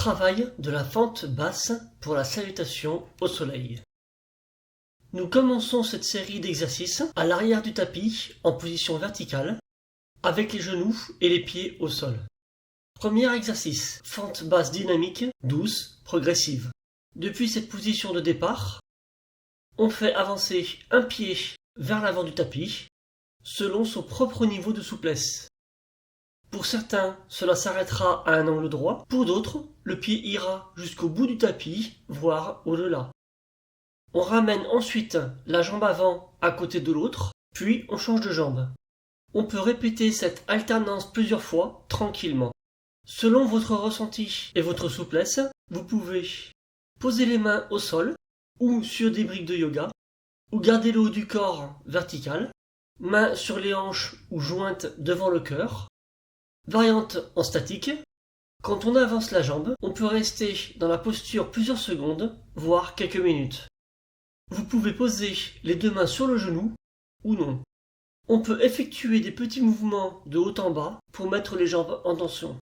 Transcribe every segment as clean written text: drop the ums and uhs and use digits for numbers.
Travail de la fente basse pour la salutation au soleil. Nous commençons cette série d'exercices à l'arrière du tapis en position verticale, avec les genoux et les pieds au sol. Premier exercice, fente basse dynamique, douce, progressive. Depuis cette position de départ, on fait avancer un pied vers l'avant du tapis, selon son propre niveau de souplesse. Pour certains, cela s'arrêtera à un angle droit. Pour d'autres, le pied ira jusqu'au bout du tapis, voire au-delà. On ramène ensuite la jambe avant à côté de l'autre, puis on change de jambe. On peut répéter cette alternance plusieurs fois, tranquillement. Selon votre ressenti et votre souplesse, vous pouvez poser les mains au sol ou sur des briques de yoga, ou garder le haut du corps vertical, mains sur les hanches ou jointes devant le cœur. Variante en statique, quand on avance la jambe, on peut rester dans la posture plusieurs secondes, voire quelques minutes. Vous pouvez poser les deux mains sur le genou ou non. On peut effectuer des petits mouvements de haut en bas pour mettre les jambes en tension.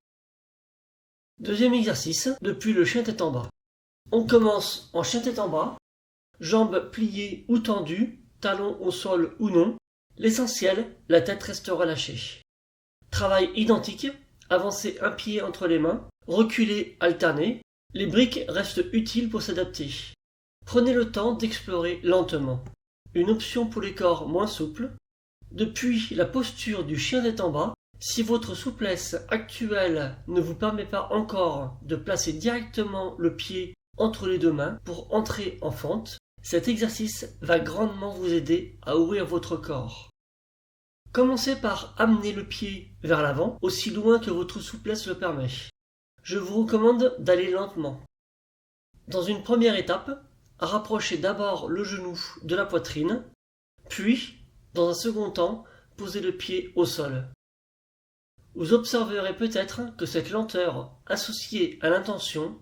Deuxième exercice, depuis le chien tête en bas. On commence en chien tête en bas, jambes pliées ou tendues, talons au sol ou non. L'essentiel, la tête reste relâchée. Travail identique, avancer un pied entre les mains, reculer, alterner. Les briques restent utiles pour s'adapter. Prenez le temps d'explorer lentement. Une option pour les corps moins souples. Depuis la posture du chien tête en bas, si votre souplesse actuelle ne vous permet pas encore de placer directement le pied entre les deux mains pour entrer en fente, cet exercice va grandement vous aider à ouvrir votre corps. Commencez par amener le pied vers l'avant, aussi loin que votre souplesse le permet. Je vous recommande d'aller lentement. Dans une première étape, rapprochez d'abord le genou de la poitrine, puis, dans un second temps, posez le pied au sol. Vous observerez peut-être que cette lenteur, associée à l'intention,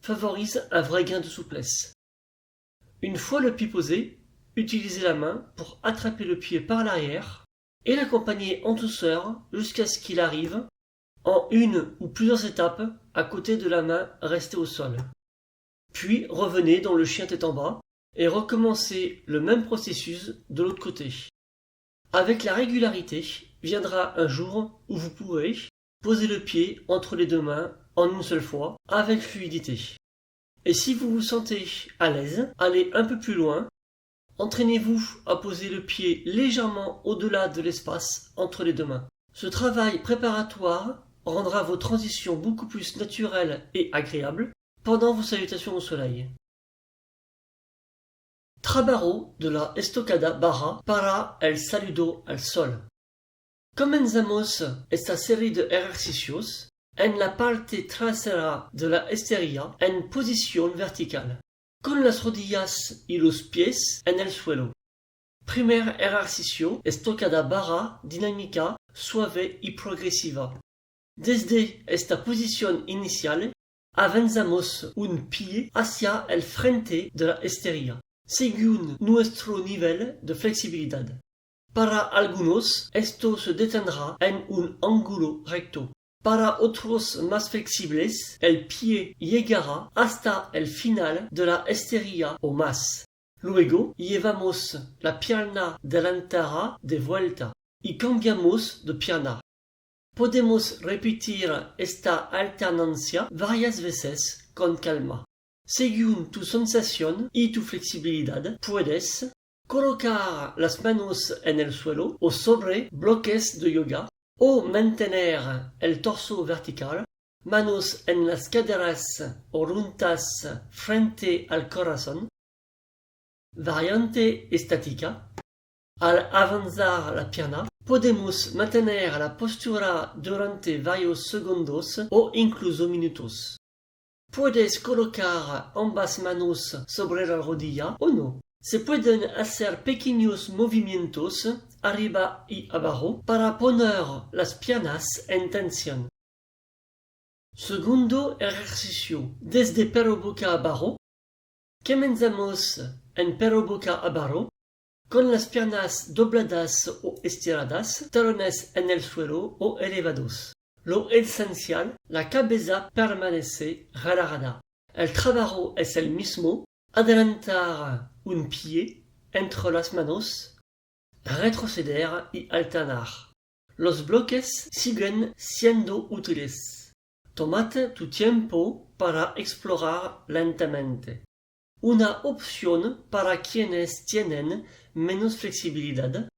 favorise un vrai gain de souplesse. Une fois le pied posé, utilisez la main pour attraper le pied par l'arrière, et l'accompagner en douceur jusqu'à ce qu'il arrive en une ou plusieurs étapes à côté de la main restée au sol. Puis revenez dans le chien tête en bas et recommencez le même processus de l'autre côté. Avec la régularité viendra un jour où vous pourrez poser le pied entre les deux mains en une seule fois avec fluidité. Et si vous vous sentez à l'aise, allez un peu plus loin. Entraînez-vous à poser le pied légèrement au-delà de l'espace entre les deux mains. Ce travail préparatoire rendra vos transitions beaucoup plus naturelles et agréables pendant vos salutations au soleil. Trabajo de la estocada barra para el saludo al sol. Comenzamos esta serie de ejercicios en la parte trasera de la esterilla en posición vertical, con las rodillas y los pies en el suelo. Primer ejercicio, estocada barra dinámica suave y progresiva. Desde esta posición inicial, avanzamos un pie hacia el frente de la esterilla, según nuestro nivel de flexibilidad. Para algunos, esto se detendrá en un ángulo recto. Para otros más flexibles, el pie llegará hasta el final de la esterilla o más. Luego, llevamos la pierna delantera de vuelta y cambiamos de pierna. Podemos repetir esta alternancia varias veces con calma. Según tu sensación y tu flexibilidad, puedes colocar las manos en el suelo o sobre bloques de yoga, o mantener el torso vertical, manos en las caderas o juntas frente al corazón. Variante estática. Al avanzar la pierna, podemos mantener la postura durante varios segundos o incluso minutos. Puedes colocar ambas manos sobre la rodilla o no. Se pueden hacer pequeños movimientos arriba y abajo para poner las piernas en tensión. Segundo ejercicio. Desde perro boca abajo. Comenzamos en perro boca abajo con las piernas dobladas o estiradas, talones en el suelo o elevados. Lo esencial, la cabeza permanece relajada. El trabajo es el mismo, adelantar un pie entre las manos, retroceder y alternar. Los bloques siguen siendo útiles. Tómate tu tiempo para explorar lentamente. Una opción para quienes tienen menos flexibilidad.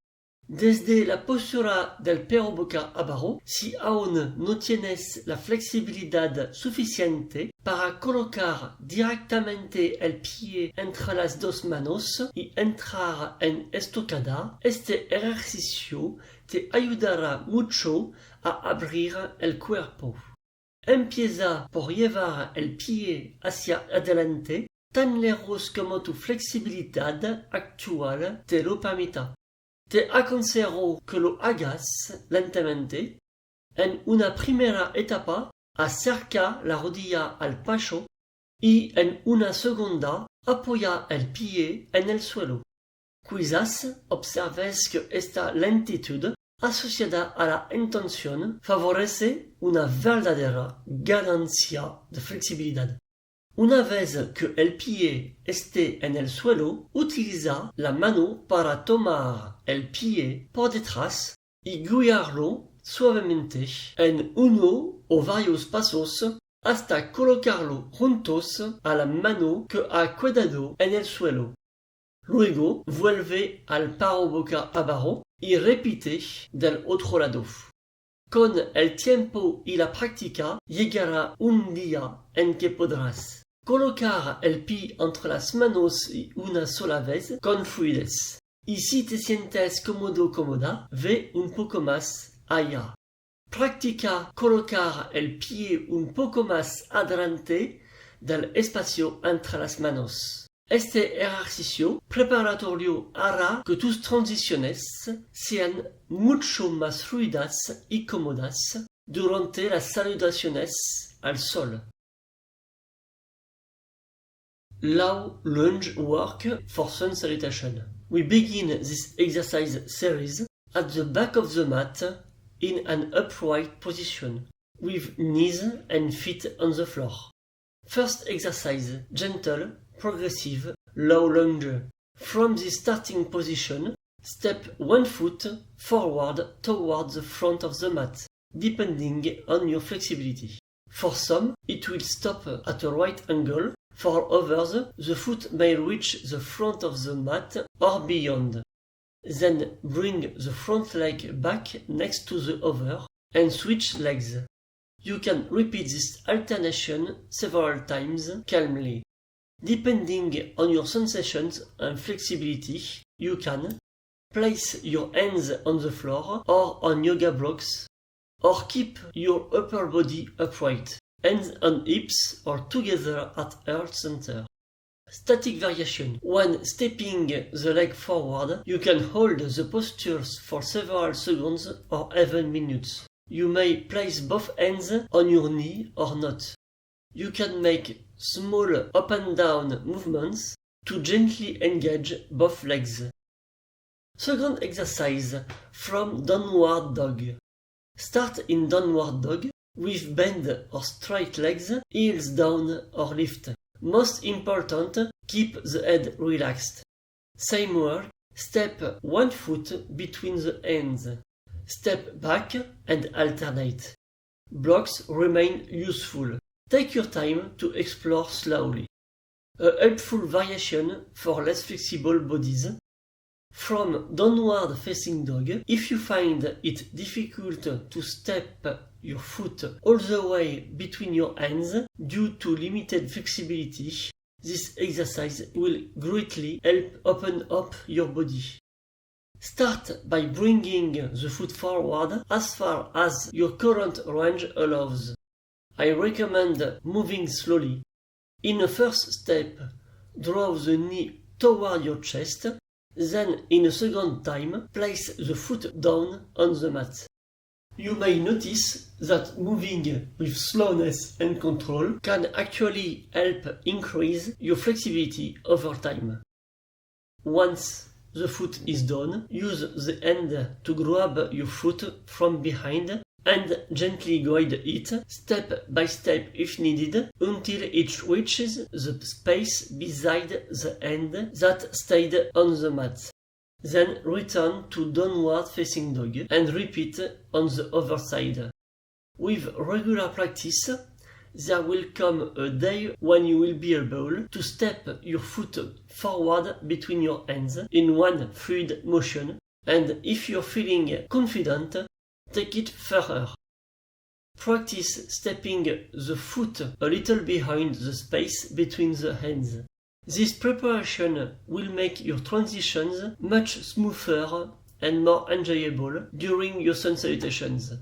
Desde la postura del perro boca abajo, si aún no tienes la flexibilidad suficiente para colocar directamente el pie entre las dos manos y entrar en estocada, este ejercicio te ayudará mucho a abrir el cuerpo. Empieza por llevar el pie hacia adelante, tan lejos como tu flexibilidad actual te lo permita. Te aconsejo que lo hagas lentamente. En una primera etapa, acerca la rodilla al pecho y en una segunda, apoya el pie en el suelo. Quizás observes que esta lentitud asociada a la intención favorece una verdadera ganancia de flexibilidad. Una vez que el pie esté en el suelo, utiliza la mano para tomar el pie por detrás y guiarlo suavemente en uno o varios pasos hasta colocarlo juntos a la mano que ha quedado en el suelo. Luego vuelve al paro boca abajo y repite del otro lado. Con el tiempo y la práctica llegará un día en que podrás colocar el pie entre las manos y una sola vez con fluidez. Y si te sientes cómoda, ve un poco más allá. Practica colocar el pie un poco más adelante del espacio entre las manos. Este ejercicio preparatorio hará que tus transiciones sean mucho más fluidas y cómodas durante las salutaciones al sol. Low lunge work for sun salutation. We begin this exercise series at the back of the mat in an upright position, with knees and feet on the floor. First exercise, gentle, progressive, low lunge. From the starting position, step one foot forward towards the front of the mat, depending on your flexibility. For some, it will stop at a right angle. For others, the foot may reach the front of the mat or beyond. Then bring the front leg back next to the other and switch legs. You can repeat this alternation several times calmly. Depending on your sensations and flexibility, you can place your hands on the floor or on yoga blocks, or keep your upper body upright, hands on hips or together at heart center. Static variation. When stepping the leg forward, you can hold the postures for several seconds or even minutes. You may place both hands on your knee or not. You can make small up and down movements to gently engage both legs. Second exercise, from downward dog. Start in downward dog with bend or straight legs, heels down or lift. Most important, keep the head relaxed. Same work, step one foot between the hands. Step back and alternate. Blocks remain useful. Take your time to explore slowly. A helpful variation for less flexible bodies. From downward facing dog, if you find it difficult to step your foot all the way between your hands due to limited flexibility, this exercise will greatly help open up your body. Start by bringing the foot forward as far as your current range allows. I recommend moving slowly. In a first step, draw the knee toward your chest. Then, in a second time, place the foot down on the mat. You may notice that moving with slowness and control can actually help increase your flexibility over time. Once the foot is done, use the hand to grab your foot from behind and gently guide it, step by step if needed, until it reaches the space beside the hand that stayed on the mat. Then return to downward facing dog and repeat on the other side. With regular practice, there will come a day when you will be able to step your foot forward between your hands in one fluid motion, and if you're feeling confident, take it further. Practice stepping the foot a little behind the space between the hands. This preparation will make your transitions much smoother and more enjoyable during your sun salutations.